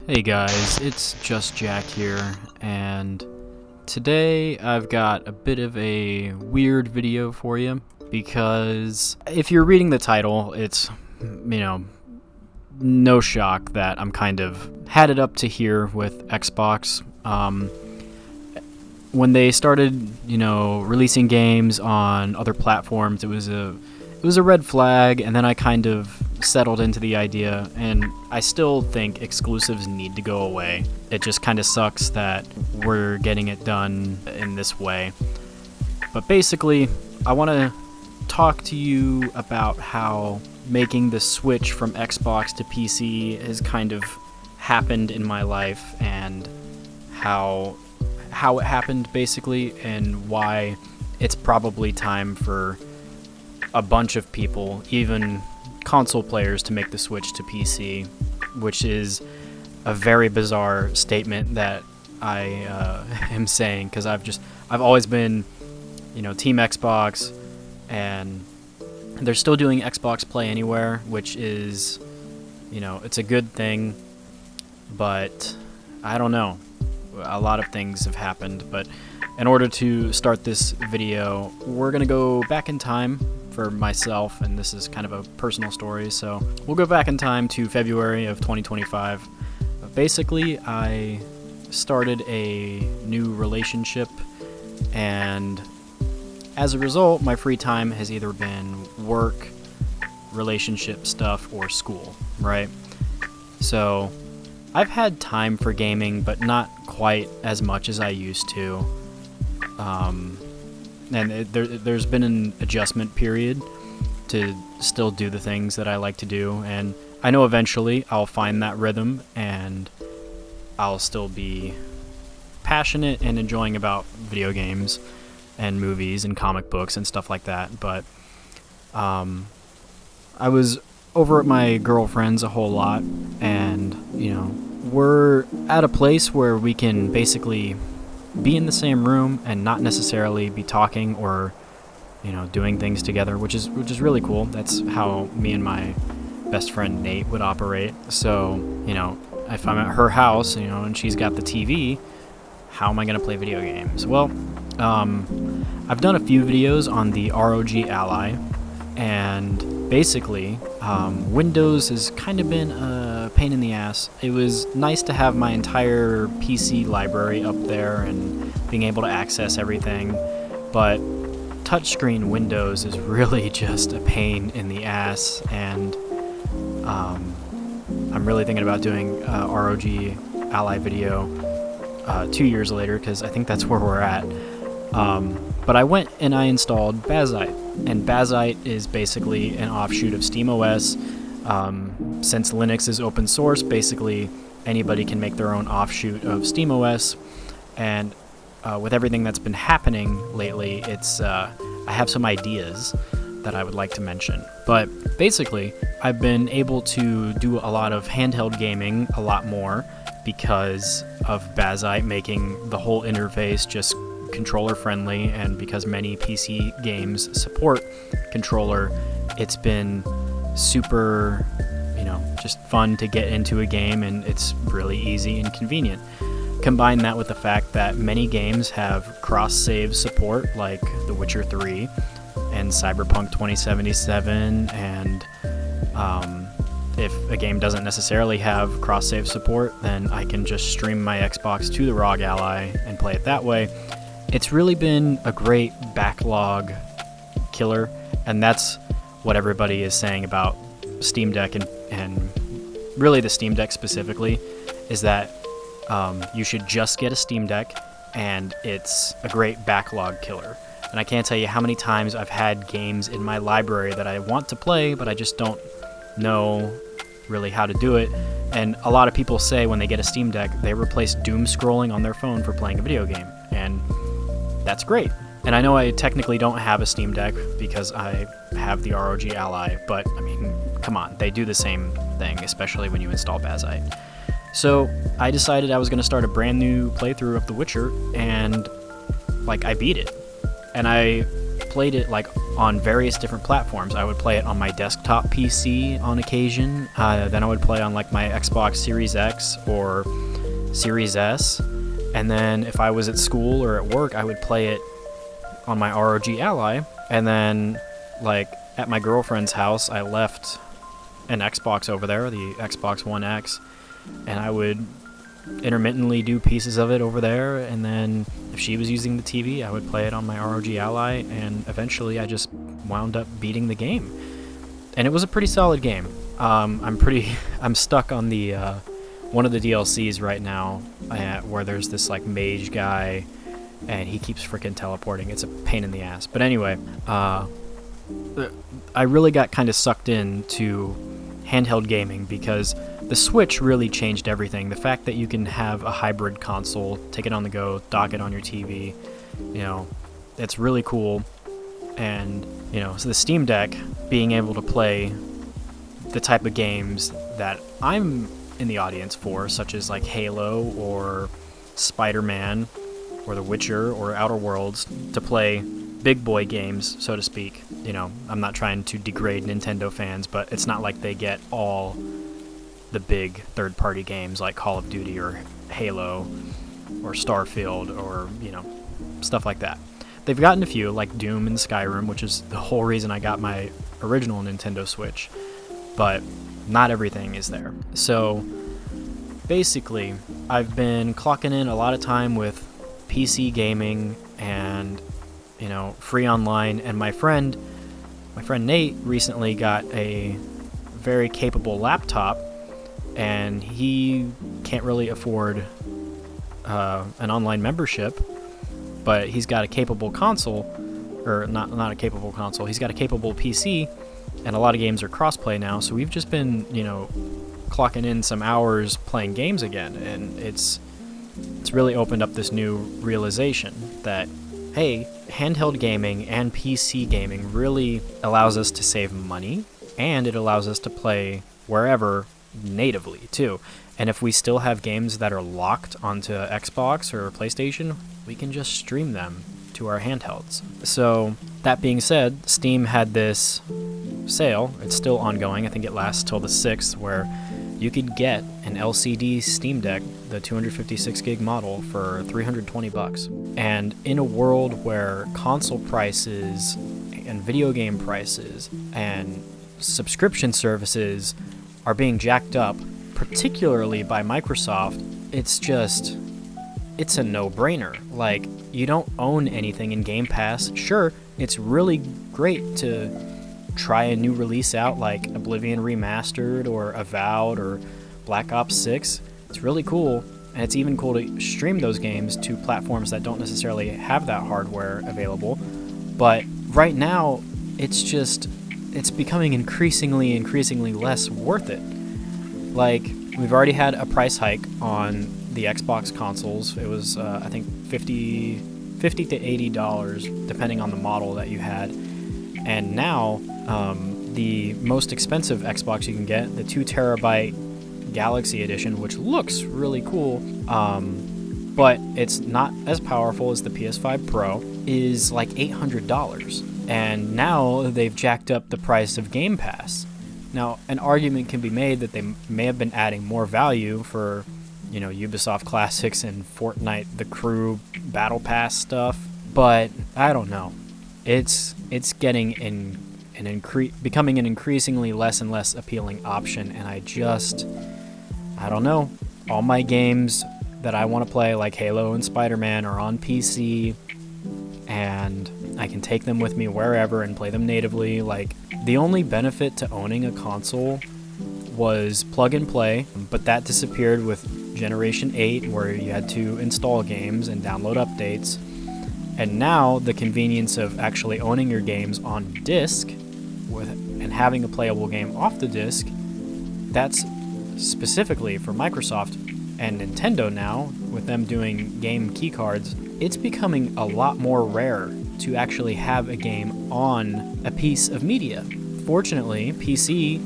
Hey guys, it's just Jack here, and today I've got a bit of a weird video for you because if you're reading the title, it's, no shock that I'm kind of had it up to here with Xbox. When they started, releasing games on other platforms, it was a red flag, and then I kind of settled into the idea, and I still think exclusives need to go away. It just kind of sucks that we're getting it done in this way. But basically, I want to talk to you about how making the switch from Xbox to PC has kind of happened in my life, and how it happened basically, and why it's probably time for a bunch of people, even console players, to make the switch to PC, which is a very bizarre statement that I am saying, because I've always been, Team Xbox, and they're still doing Xbox Play Anywhere, which is, it's a good thing, but I don't know. A lot of things have happened, but in order to start this video, we're gonna go back in time for myself, and this is kind of a personal story, so we'll go back in time to February of 2025. Basically, I started a new relationship, and as a result, my free time has either been work, relationship stuff, or school, right? So I've had time for gaming, but not quite as much as I used to. And there's been an adjustment period to still do the things that I like to do, and I know eventually I'll find that rhythm, and I'll still be passionate and enjoying about video games and movies and comic books and stuff like that. But I was over at my girlfriend's a whole lot, and we're at a place where we can basically be in the same room and not necessarily be talking or doing things together, which is really cool. That's how me and my best friend Nate would operate. So if I'm at her house, and she's got the TV, how am I going to play video games? Well, I've done a few videos on the ROG Ally, and basically Windows has kind of been a pain in the ass. It was nice to have my entire PC library up there and being able to access everything, but touchscreen Windows is really just a pain in the ass, and I'm really thinking about doing a ROG Ally video 2 years later, because I think that's where we're at. But I went and I installed Bazite, and Bazite is basically an offshoot of SteamOS. Since Linux is open source, basically anybody can make their own offshoot of SteamOS, and with everything that's been happening lately, I have some ideas that I would like to mention. But basically, I've been able to do a lot of handheld gaming a lot more because of Bazite making the whole interface just controller friendly, and because many PC games support controller, it's been super, just fun to get into a game, and it's really easy and convenient. Combine that with the fact that many games have cross-save support, like The Witcher 3 and Cyberpunk 2077, and if a game doesn't necessarily have cross-save support, then I can just stream my Xbox to the ROG Ally and play it that way. It's really been a great backlog killer, and that's what everybody is saying about Steam Deck, and really the Steam Deck specifically, is that you should just get a Steam Deck, and it's a great backlog killer. And I can't tell you how many times I've had games in my library that I want to play, but I just don't know really how to do it. And a lot of people say when they get a Steam Deck, they replace doom scrolling on their phone for playing a video game, and that's great. And I know I technically don't have a Steam Deck because I have the ROG Ally, but I mean, come on, they do the same thing, especially when you install Bazite. So I decided I was going to start a brand new playthrough of The Witcher, and I beat it. And I I've played it like on various different platforms. I would play it on my desktop PC on occasion. Then I would play on like my Xbox Series X or Series S. And then if I was at school or at work, I would play it on my ROG Ally. And then like at my girlfriend's house, I left an Xbox over there, the Xbox One X, and I would intermittently do pieces of it over there, and then if she was using the TV, I would play it on my ROG Ally, and eventually I just wound up beating the game. And it was a pretty solid game. I'm stuck on the one of the DLCs right now, where there's this like mage guy, and he keeps freaking teleporting. It's a pain in the ass. But anyway, I really got kind of sucked into handheld gaming because the Switch really changed everything. The fact that you can have a hybrid console, take it on the go, dock it on your TV, it's really cool. And, so the Steam Deck, being able to play the type of games that I'm in the audience for, such as like Halo or Spider-Man or The Witcher or Outer Worlds, to play big boy games, so to speak. I'm not trying to degrade Nintendo fans, but it's not like they get all the big third-party games like Call of Duty or Halo or Starfield or, stuff like that. They've gotten a few, like Doom and Skyrim, which is the whole reason I got my original Nintendo Switch, but not everything is there. So basically, I've been clocking in a lot of time with PC gaming and, free online, and my friend Nate recently got a very capable laptop, and he can't really afford an online membership, but he's got a capable console, or not a capable console, he's got a capable PC, and a lot of games are crossplay now, so we've just been, clocking in some hours playing games again, and it's really opened up this new realization that, hey, handheld gaming and PC gaming really allows us to save money, and it allows us to play wherever natively too. And if we still have games that are locked onto Xbox or PlayStation, we can just stream them to our handhelds. So that being said, Steam had this sale. It's still ongoing. I think it lasts till the 6th, where you could get an LCD Steam Deck, the 256 gig model, for $320. And in a world where console prices and video game prices and subscription services are being jacked up, particularly by Microsoft, it's a no-brainer. Like, you don't own anything in Game Pass. Sure, it's really great to try a new release out like Oblivion Remastered or Avowed or Black Ops 6. It's really cool, and it's even cool to stream those games to platforms that don't necessarily have that hardware available. But right now, it's becoming increasingly less worth it. Like, we've already had a price hike on the Xbox consoles. It was, I think, $50 to $80, depending on the model that you had. And now, the most expensive Xbox you can get, the 2 terabyte Galaxy Edition, which looks really cool, but it's not as powerful as the PS5 Pro, is like $800. And now they've jacked up the price of Game Pass. Now, an argument can be made that they may have been adding more value for, Ubisoft Classics and Fortnite, the Crew Battle Pass stuff, but I don't know. It's getting becoming an increasingly less and less appealing option, and I don't know. All my games that I want to play, like Halo and Spider-Man, are on PC, and I can take them with me wherever and play them natively. Like, the only benefit to owning a console was plug and play, but that disappeared with Generation 8, where you had to install games and download updates. And now the convenience of actually owning your games on disc and having a playable game off the disc, that's specifically for Microsoft and Nintendo now, with them doing game keycards. It's becoming a lot more rare to actually have a game on a piece of media. Fortunately, PC,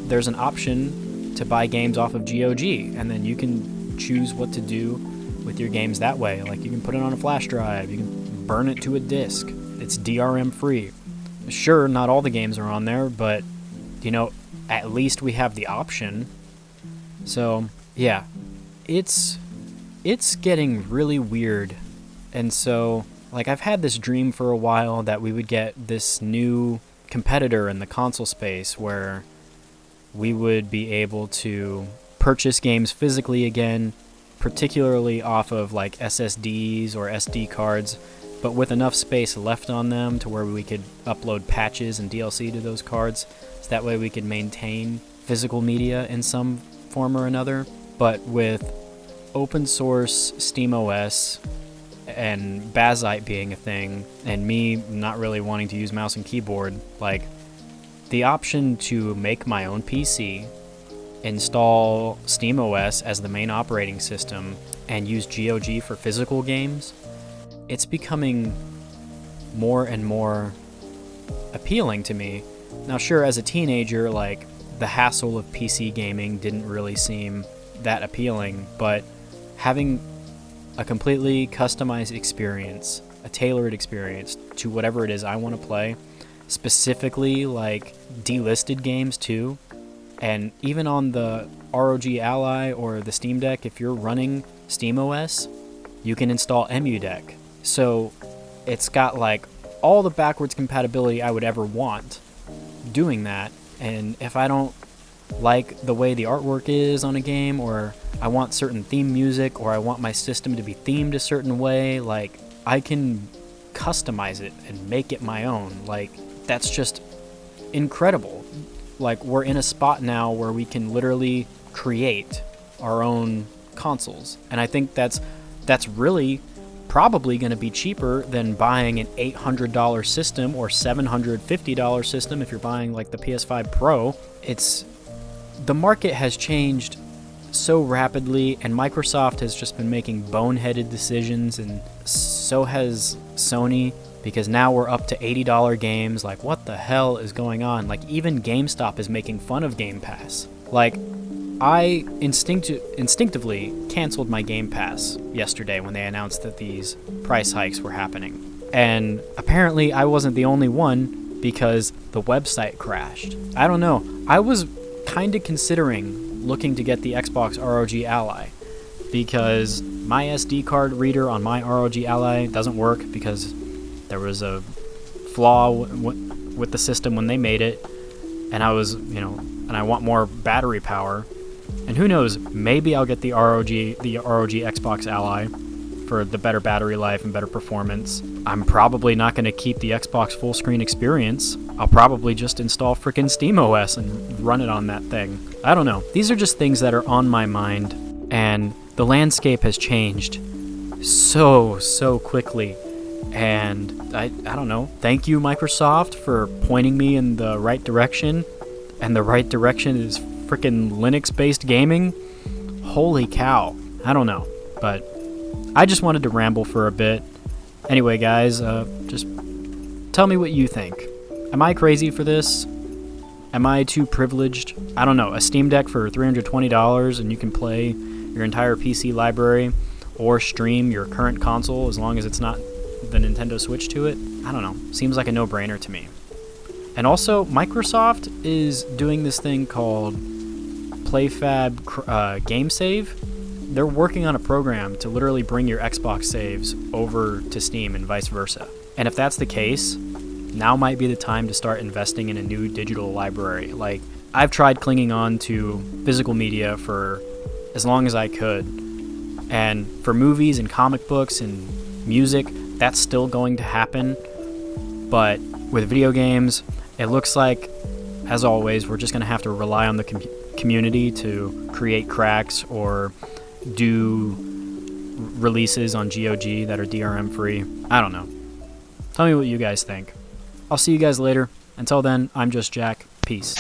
there's an option to buy games off of GOG, and then you can choose what to do with your games that way. Like, you can put it on a flash drive, you can burn it to a disc. It's DRM free. Sure, not all the games are on there, but at least we have the option. So yeah, it's getting really weird. And so, like, I've had this dream for a while that we would get this new competitor in the console space where we would be able to purchase games physically again, particularly off of like SSDs or SD cards, but with enough space left on them to where we could upload patches and DLC to those cards, so that way we could maintain physical media in some form or another. But with open source SteamOS and Bazzite being a thing, and me not really wanting to use mouse and keyboard, like, the option to make my own PC, install SteamOS as the main operating system, and use GOG for physical games, it's becoming more and more appealing to me. Now, sure, as a teenager, like, the hassle of PC gaming didn't really seem that appealing, but having a completely customized experience, a tailored experience to whatever it is I want to play, specifically like delisted games too, and even on the ROG Ally or the Steam Deck, if you're running SteamOS, you can install EmuDeck. So it's got like all the backwards compatibility I would ever want doing that. And if I don't like the way the artwork is on a game, or I want certain theme music, or I want my system to be themed a certain way, like, I can customize it and make it my own. Like, that's just incredible. Like, we're in a spot now where we can literally create our own consoles, and I think that's really probably going to be cheaper than buying an $800 system or $750 system if you're buying like the PS5 Pro. The market has changed so rapidly, and Microsoft has just been making boneheaded decisions, and so has Sony, because now we're up to $80 games. Like, what the hell is going on? Like, even GameStop is making fun of Game Pass. Like, I instinctively canceled my Game Pass yesterday when they announced that these price hikes were happening. And apparently I wasn't the only one, because the website crashed. I don't know. I was kind of considering looking to get the Xbox ROG Ally, because my SD card reader on my ROG Ally doesn't work because there was a flaw with the system when they made it, and I want more battery power. And who knows, maybe I'll get the ROG Xbox Ally for the better battery life and better performance. I'm probably not going to keep the Xbox full screen experience. I'll probably just install frickin' SteamOS and run it on that thing. I don't know. These are just things that are on my mind, and the landscape has changed so quickly. And I don't know. Thank you, Microsoft, for pointing me in the right direction. And the right direction is frickin' Linux-based gaming. Holy cow. I don't know. But I just wanted to ramble for a bit. Anyway, guys, just tell me what you think. Am I crazy for this? Am I too privileged? I don't know. A Steam Deck for $320 and you can play your entire PC library or stream your current console as long as it's not the Nintendo Switch to it? I don't know. Seems like a no-brainer to me. And also, Microsoft is doing this thing called PlayFab Game Save. They're working on a program to literally bring your Xbox saves over to Steam and vice versa. And if that's the case, now might be the time to start investing in a new digital library. Like, I've tried clinging on to physical media for as long as I could. And for movies and comic books and music, that's still going to happen. But with video games, it looks like, as always, we're just going to have to rely on the community to create cracks or do releases on GOG that are DRM free. I don't know. Tell me what you guys think. I'll see you guys later. Until then, I'm just Jack. Peace.